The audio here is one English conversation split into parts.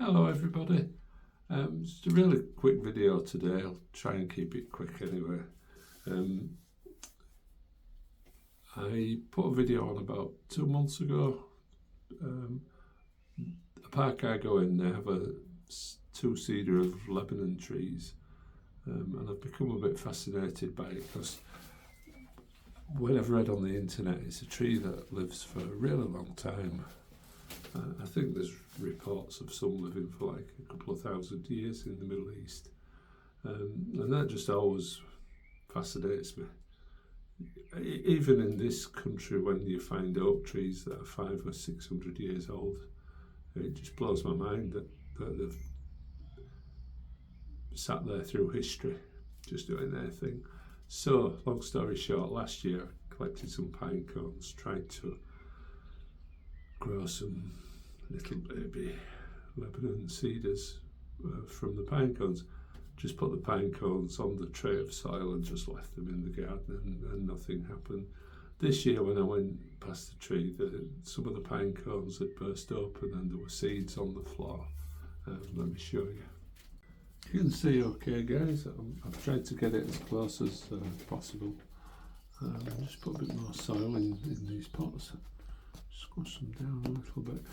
Hello everybody, just a really quick video today. I'll try and keep it quick anyway. I put a video on about 2 months ago. A park I go in, they have two Cedar of Lebanon trees, and I've become a bit fascinated by it because what I've read on the internet, it's a tree that lives for a really long time. I think there's reports of some living for like a couple of thousand years in the Middle East, and that just always fascinates me. Even in this country, when you find oak trees that are 500 or 600 years old, it just blows my mind that they've sat there through history, just doing their thing. So, long story short, last year I collected some pine cones, tried to grow some little baby Lebanon cedars from the pine cones. Just put the pine cones on the tray of soil and just left them in the garden, and nothing happened. This year when I went past the tree, some of the pine cones had burst open and there were seeds on the floor. Let me show you. You can see okay guys, I've tried to get it as close as possible. Just put a bit more soil in these pots. Squash them down a little bit.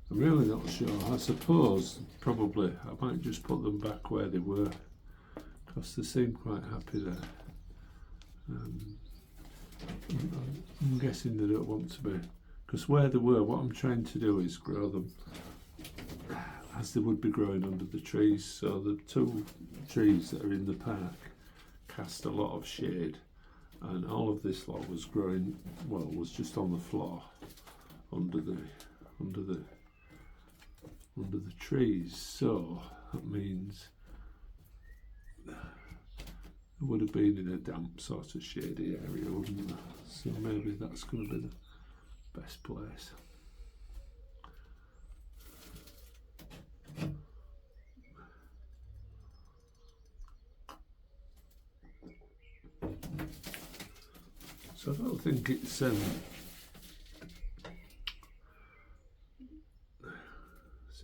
I'm really not sure. I suppose probably I might just put them back where they were because they seem quite happy there. I'm guessing they don't want to be, because where they were, what I'm trying to do is grow them as they would be growing under the trees. So the two trees that are in the park cast a lot of shade, and all of this lot was growing, well, was just on the floor under the trees. So that means it would have been in a damp sort of shady area, wouldn't it? So maybe that's going to be the best place. So I don't think it's see,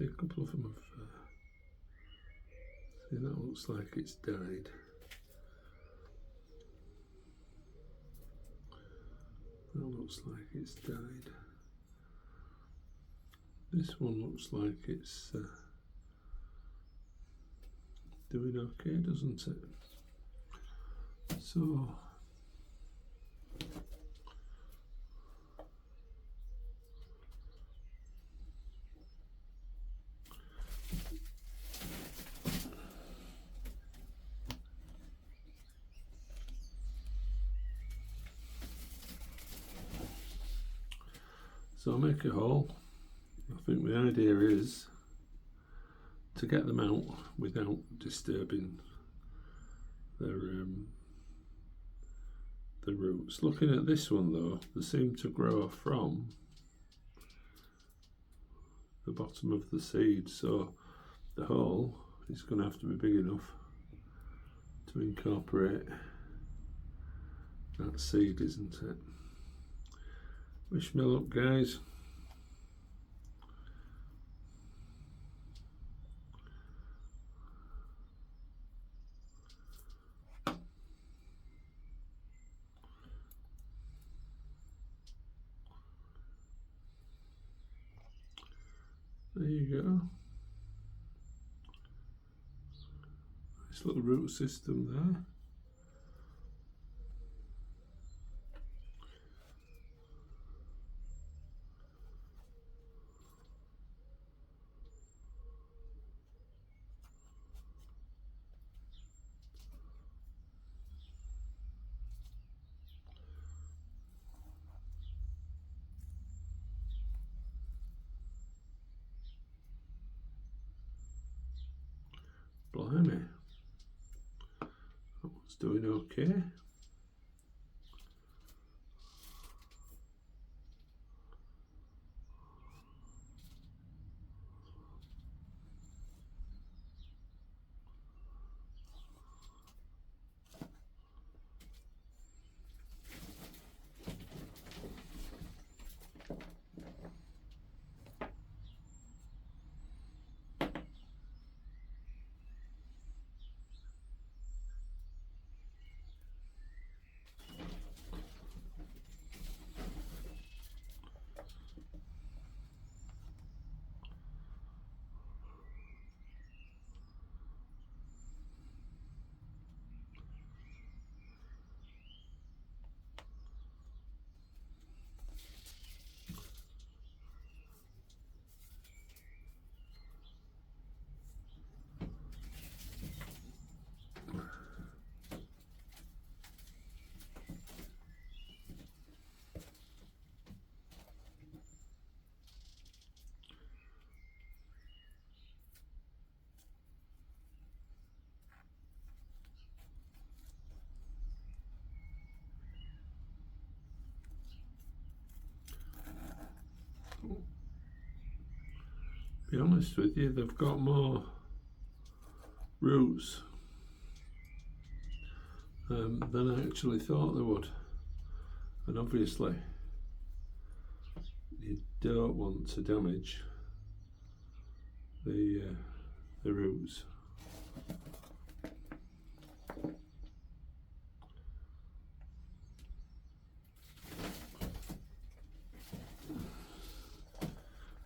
a couple of them have see, that looks like it's died. That looks like it's died. This one looks like it's doing okay, doesn't it? So I'll make a hole. I think the idea is to get them out without disturbing their the roots. Looking at this one though, they seem to grow from the bottom of the seed, so the hole is going to have to be big enough to incorporate that seed, isn't it? Wish me luck guys. There you go. Nice little root system there. Blimey, that one's doing okay. be honest with you, they've got more roots than I actually thought they would. And obviously you don't want to damage the roots.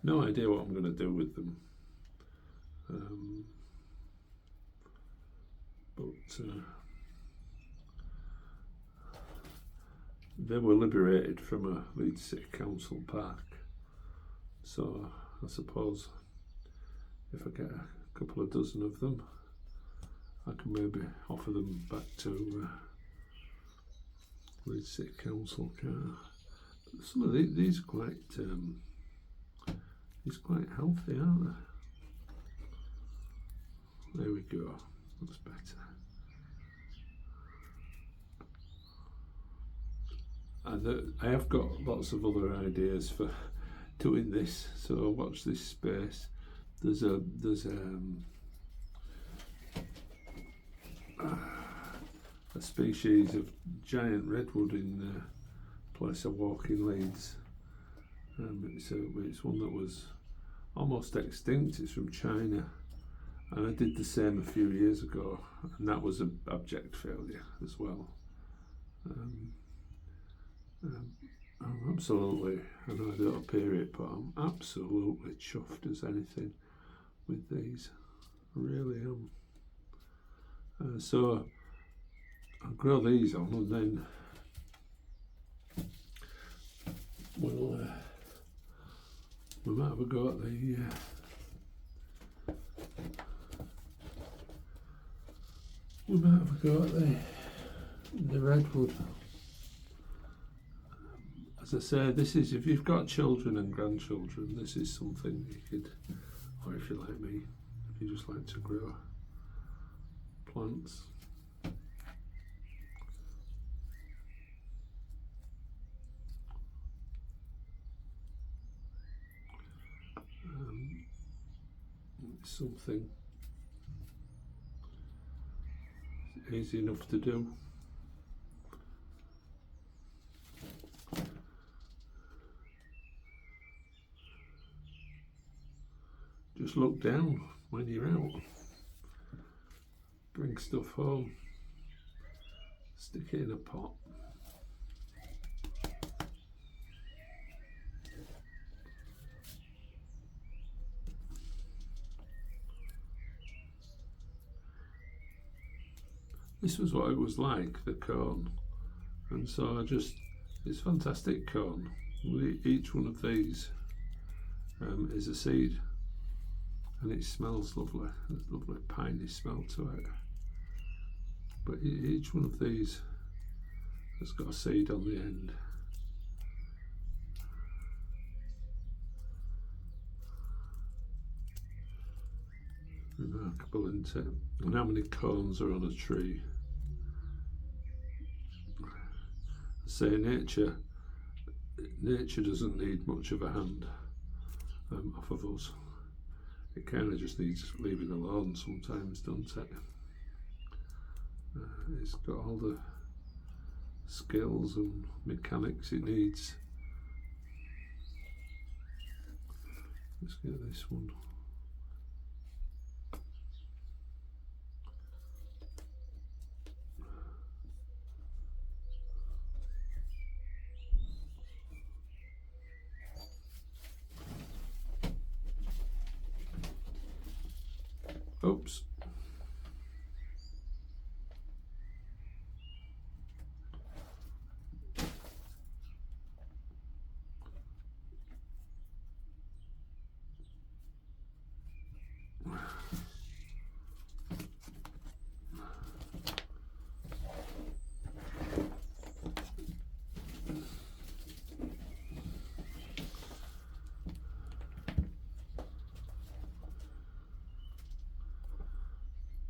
No idea what I'm going to do with them, but they were liberated from a Leeds City Council park, so I suppose if I get a couple of dozen of them, I can maybe offer them back to Leeds City Council. Some of these are quite healthy, aren't they? There we go, that's better. And I have got lots of other ideas for doing this, so watch this space. There's a species of giant redwood in the place I walk in Leeds. It's one that was almost extinct. It's from China, and I did the same a few years ago, and that was an abject failure as well. I'm absolutely, I know I don't appear it, but I'm absolutely chuffed as anything with these. I really am. So I'll grow these on, and then we might have a go at the redwood. As I say, this is, if you've got children and grandchildren, this is something you could, or if you're like me, if you just like to grow plants. It's something easy enough to do. Just look down when you're out. Bring stuff home. Stick it in a pot. This was what it was like, the cone. And so it's fantastic cone. Each one of these is a seed. And it smells lovely. There's a lovely piney smell to it. But each one of these has got a seed on the end. Remarkable, isn't it? And how many cones are on a tree? I say nature doesn't need much of a hand off of us. It kind of just needs leaving alone sometimes, doesn't it? It's got all the skills and mechanics it needs. Let's get this one. Oops.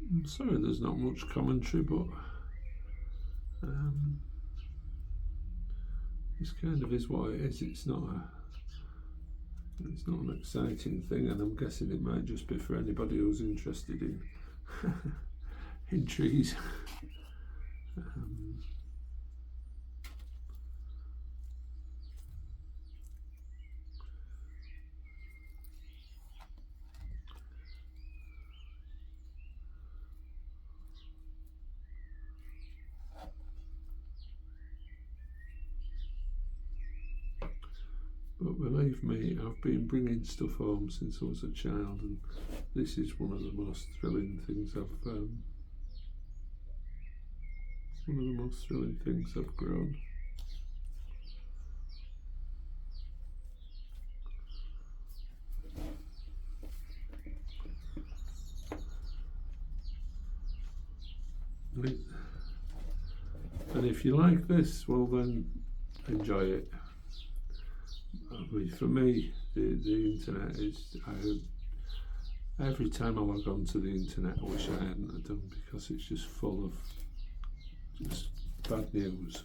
I'm sorry there's not much commentary, but this kind of is what it is. It's not It's not an exciting thing, and I'm guessing it might just be for anybody who's interested in in trees. But believe me, I've been bringing stuff home since I was a child, and this is one of the most thrilling things I've grown. And if you like this, well then enjoy it. I mean, for me, the internet is, every time I log on to the internet, I wish I hadn't done, because it's just full of just bad news,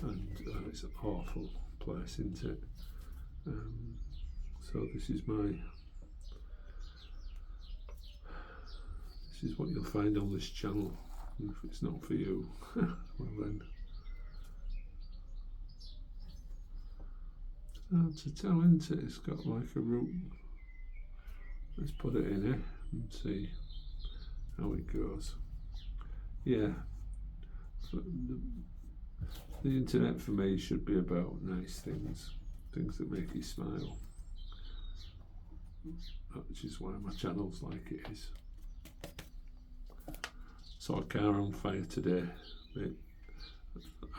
and it's an awful place, isn't it? So this is what you'll find on this channel. And if it's not for you, well then, hard to tell, isn't it? It's got like a root. Let's put it in here and see how it goes. Yeah, the internet for me should be about nice things, things that make you smile, which is why my channel's like it is. Saw a car on fire today. I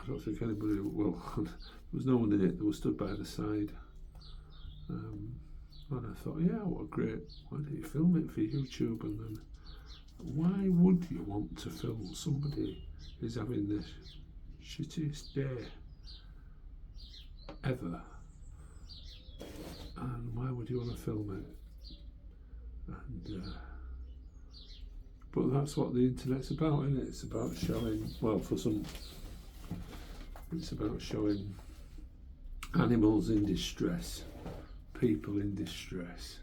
don't think anybody, well, there was no one in it. They were stood by the side. And I thought, yeah, what great, why don't you film it for YouTube? And then, why would you want to film somebody who's having the shittiest day ever? And why would you want to film it? And but that's what the internet's about, isn't it? It's about showing, well, for some, it's about showing animals in distress, people in distress.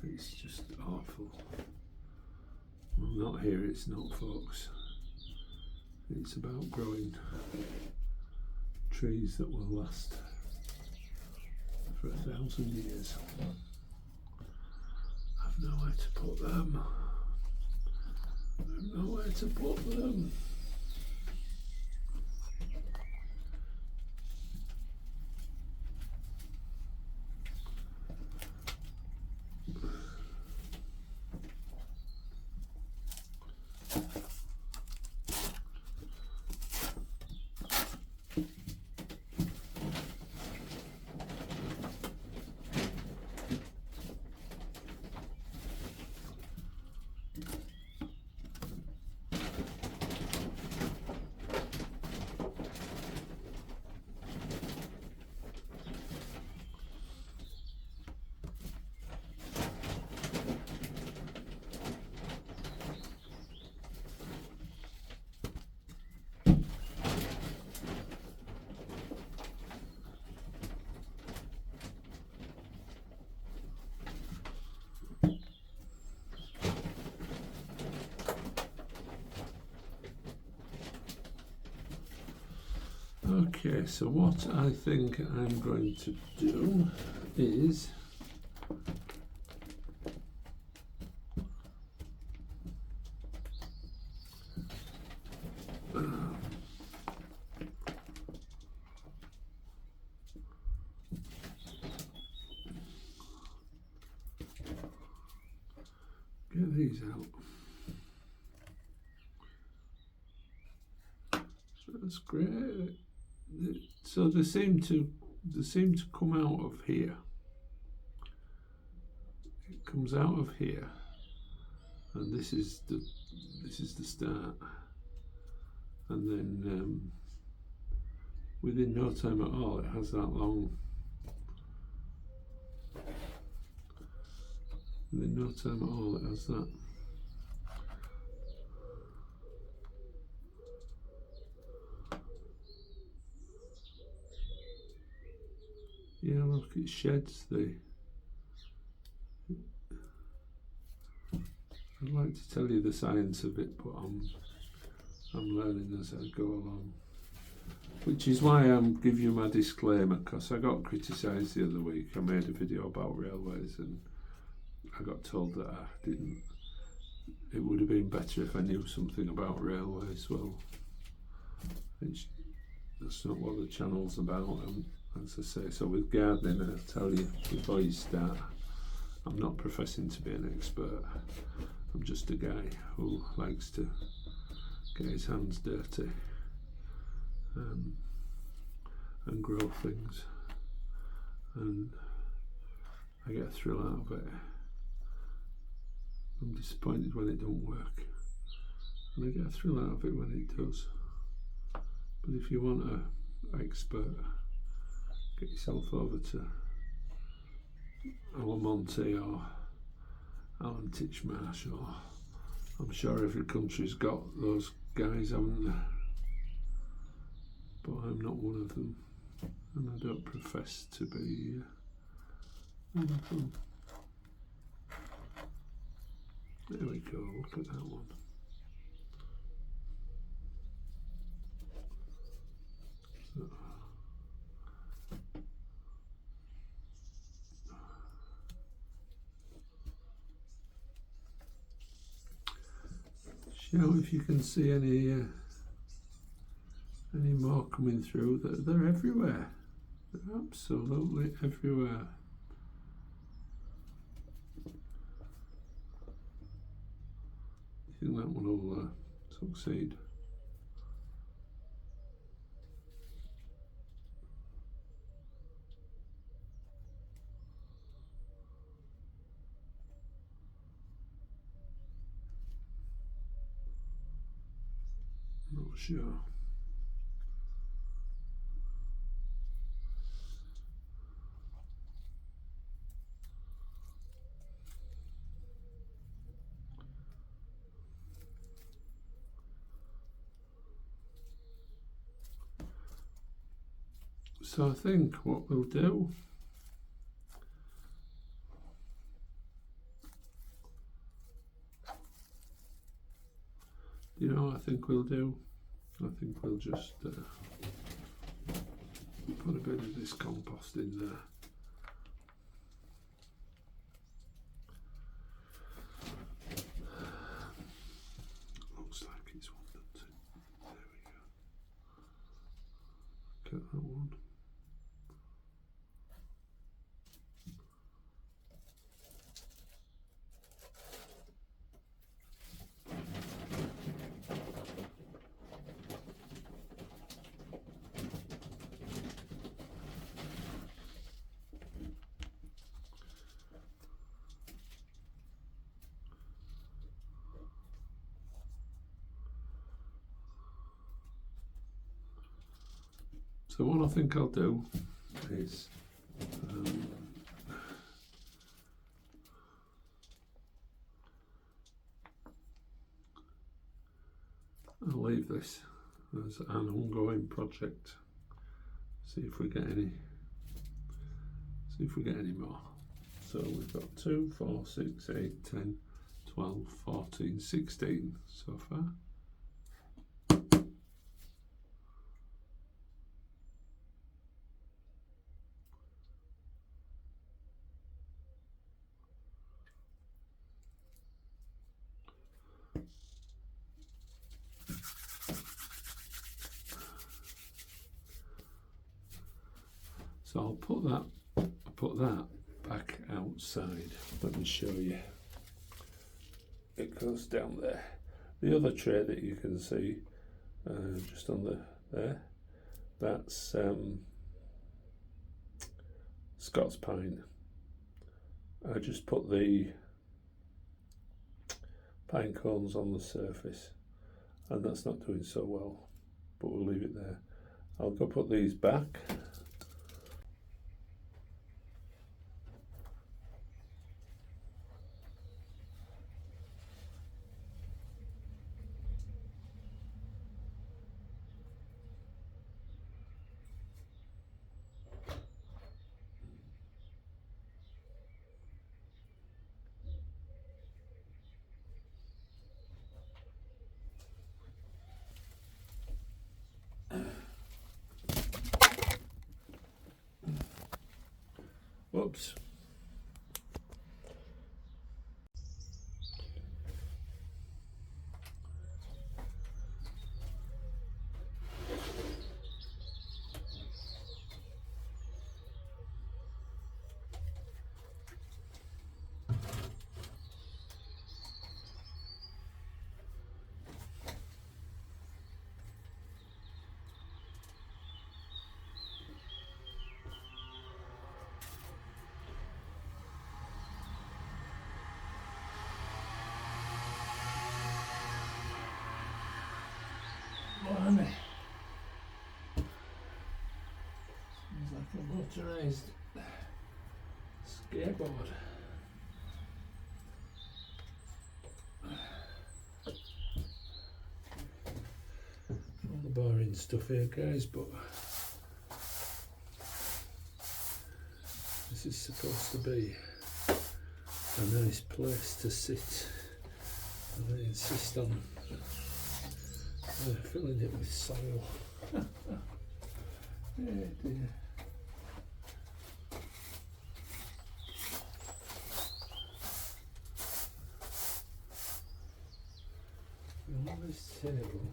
It's just awful. Well, not here, it's not, folks. It's about growing trees that will last for 1,000 years. I've nowhere to put them. I've nowhere to put them. Okay, so what I think I'm going to do is get these out. That's great. So they seem to come out of here. It comes out of here, and this is the start. And then within no time at all, it has that long. Within no time at all, it has that. Yeah, look, it sheds the... I'd like to tell you the science of it, but I'm learning as I go along. Which is why I'm giving you my disclaimer, because I got criticised the other week. I made a video about railways and I got told that I didn't. It would have been better if I knew something about railways. Well, that's not what the channel's about. And as I say, so with gardening, I'll tell you before you start, I'm not professing to be an expert. I'm just a guy who likes to get his hands dirty and grow things, and I get a thrill out of it. I'm disappointed when it don't work, and I get a thrill out of it when it does. But if you want an expert, get yourself over to Alan Monty or Alan Titchmarsh, or I'm sure every country's got those guys, haven't they? But I'm not one of them, and I don't profess to be one of them. There we go, look at that one. Show if you can see any more coming through. They're everywhere. They're absolutely everywhere. I think that one will succeed. Not sure. So I think what we'll do, I think we'll just put a bit of this compost in there. Looks like it's one, doesn't it? There we go. Get that one. So what I think I'll do is I'll leave this as an ongoing project. See if we get any more. So we've got 2, 4, 6, 8, 10, 12, 14, 16 so far. So I'll put that back outside. Let me show you. It goes down there. The other tray that you can see just on there, that's Scots pine. I just put the pine cones on the surface, and that's not doing so well, but we'll leave it there. I'll go put these back. Whoops. Blimey. Sounds like a motorised skateboard. All the boring stuff here, guys, but this is supposed to be a nice place to sit, and I insist on filling it with soil. Oh dear. All this table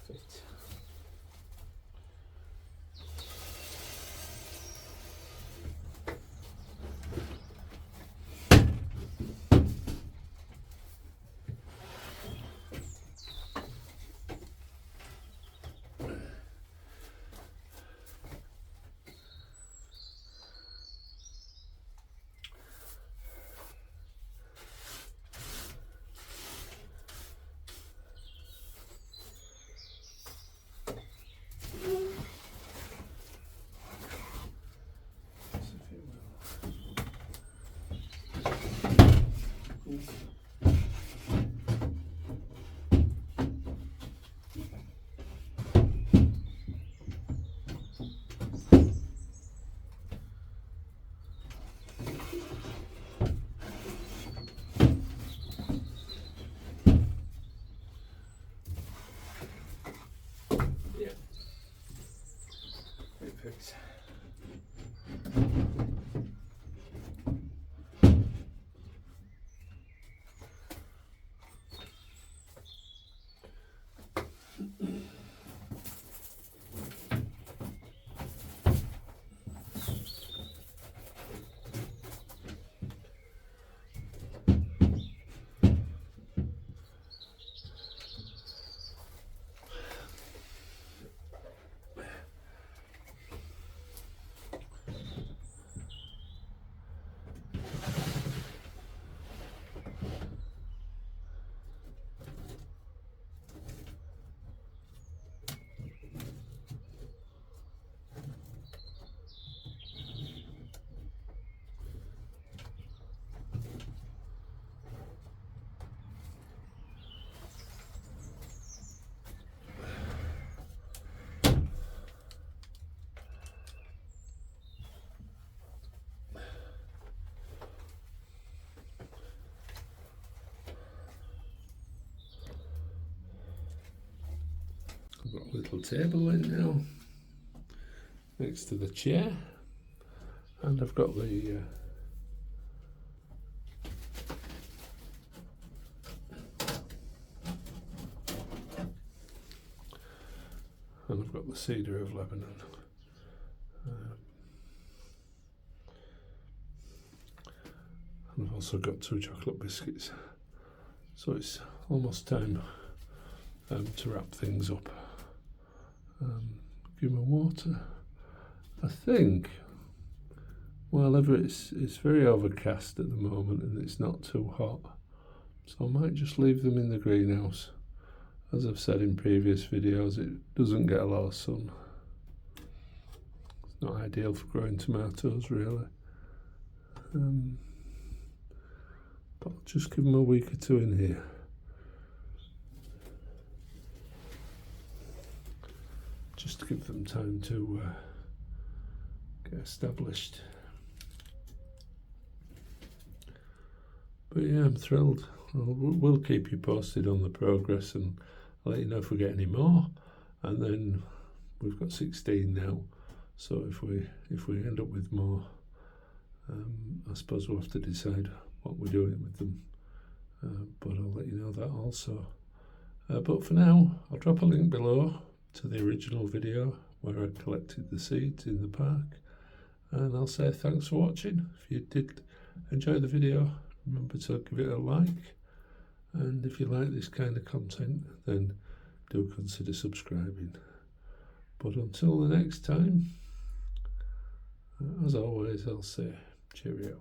fit. Perfect. I've got a little table in now next to the chair, and I've got the Cedar of Lebanon. And I've also got 2 chocolate biscuits. So it's almost time to wrap things up. Give me water. I think, well, it's very overcast at the moment and it's not too hot. So I might just leave them in the greenhouse. As I've said in previous videos, it doesn't get a lot of sun. It's not ideal for growing tomatoes, really. But I'll just give them a week or 2 in here. Just to give them time to get established. But yeah, I'm thrilled. We'll keep you posted on the progress and I'll let you know if we get any more. And then we've got 16 now. So if we end up with more, I suppose we'll have to decide what we're doing with them. But I'll let you know that also. But for now, I'll drop a link below to the original video where I collected the seeds in the park. And I'll say thanks for watching. If you did enjoy the video, remember to give it a like. And if you like this kind of content, then do consider subscribing. But until the next time, as always, I'll say cheerio.